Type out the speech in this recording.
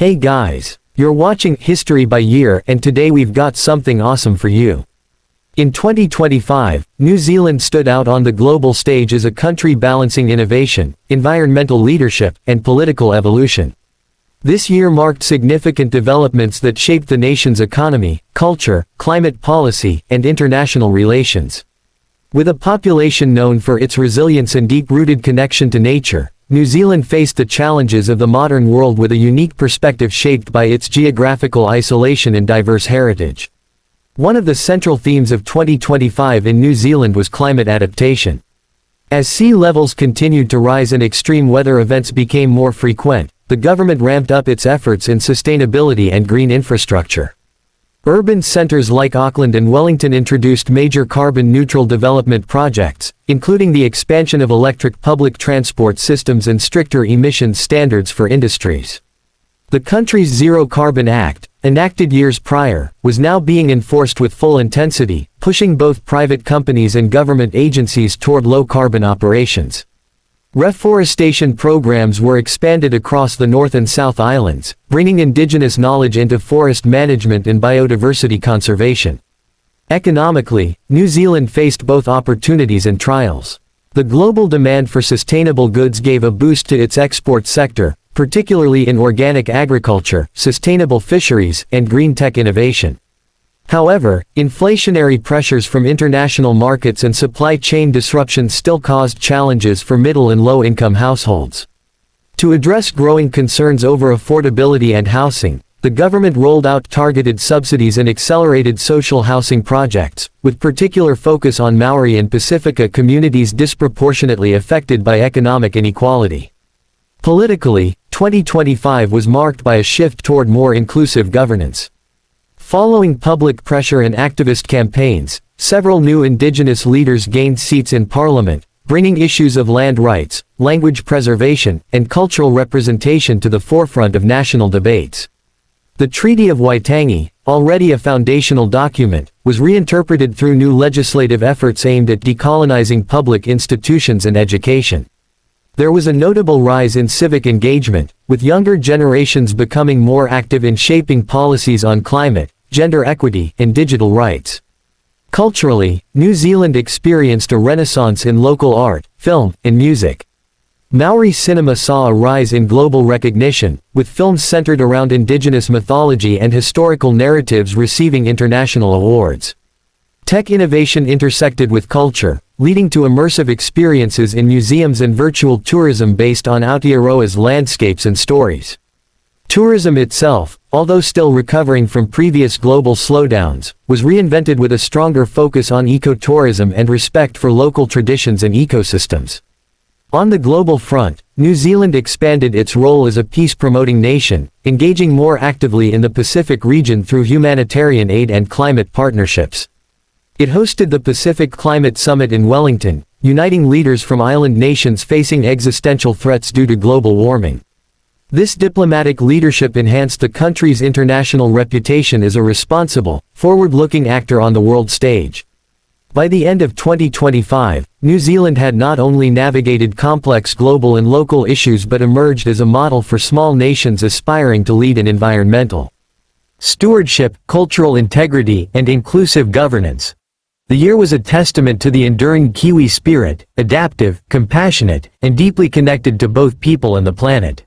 Hey guys, you're watching History by Year, and today we've got something awesome for you. In 2025, New Zealand stood out on the global stage as a country balancing innovation, environmental leadership, and political evolution. This year marked significant developments that shaped the nation's economy, culture, climate policy, and international relations. With a population known for its resilience and deep-rooted connection to nature, New Zealand faced the challenges of the modern world with a unique perspective shaped by its geographical isolation and diverse heritage. One of the central themes of 2025 in New Zealand was climate adaptation. As sea levels continued to rise and extreme weather events became more frequent, the government ramped up its efforts in sustainability and green infrastructure. Urban centers like Auckland and Wellington introduced major carbon-neutral development projects, including the expansion of electric public transport systems and stricter emissions standards for industries. The country's Zero Carbon Act, enacted years prior, was now being enforced with full intensity, pushing both private companies and government agencies toward low-carbon operations. Reforestation programs were expanded across the North and South Islands, bringing indigenous knowledge into forest management and biodiversity conservation. Economically, New Zealand faced both opportunities and trials. The global demand for sustainable goods gave a boost to its export sector, particularly in organic agriculture, sustainable fisheries, and green tech innovation. However, inflationary pressures from international markets and supply chain disruptions still caused challenges for middle and low-income households. To address growing concerns over affordability and housing, the government rolled out targeted subsidies and accelerated social housing projects, with particular focus on Maori and Pacifica communities disproportionately affected by economic inequality. Politically, 2025 was marked by a shift toward more inclusive governance. Following public pressure and activist campaigns, several new indigenous leaders gained seats in parliament, bringing issues of land rights, language preservation, and cultural representation to the forefront of national debates. The Treaty of Waitangi, already a foundational document, was reinterpreted through new legislative efforts aimed at decolonizing public institutions and education. There was a notable rise in civic engagement, with younger generations becoming more active in shaping policies on climate, gender equity, and digital rights. Culturally, New Zealand experienced a renaissance in local art, film, and music. Maori cinema saw a rise in global recognition, with films centered around indigenous mythology and historical narratives receiving international awards. Tech innovation intersected with culture, leading to immersive experiences in museums and virtual tourism based on Aotearoa's landscapes and stories. Tourism itself, although still recovering from previous global slowdowns, was reinvented with a stronger focus on ecotourism and respect for local traditions and ecosystems. On the global front, New Zealand expanded its role as a peace-promoting nation, engaging more actively in the Pacific region through humanitarian aid and climate partnerships. It hosted the Pacific Climate Summit in Wellington, uniting leaders from island nations facing existential threats due to global warming. This diplomatic leadership enhanced the country's international reputation as a responsible, forward-looking actor on the world stage. By the end of 2025, New Zealand had not only navigated complex global and local issues but emerged as a model for small nations aspiring to lead in environmental stewardship, cultural integrity, and inclusive governance. The year was a testament to the enduring Kiwi spirit, adaptive, compassionate, and deeply connected to both people and the planet.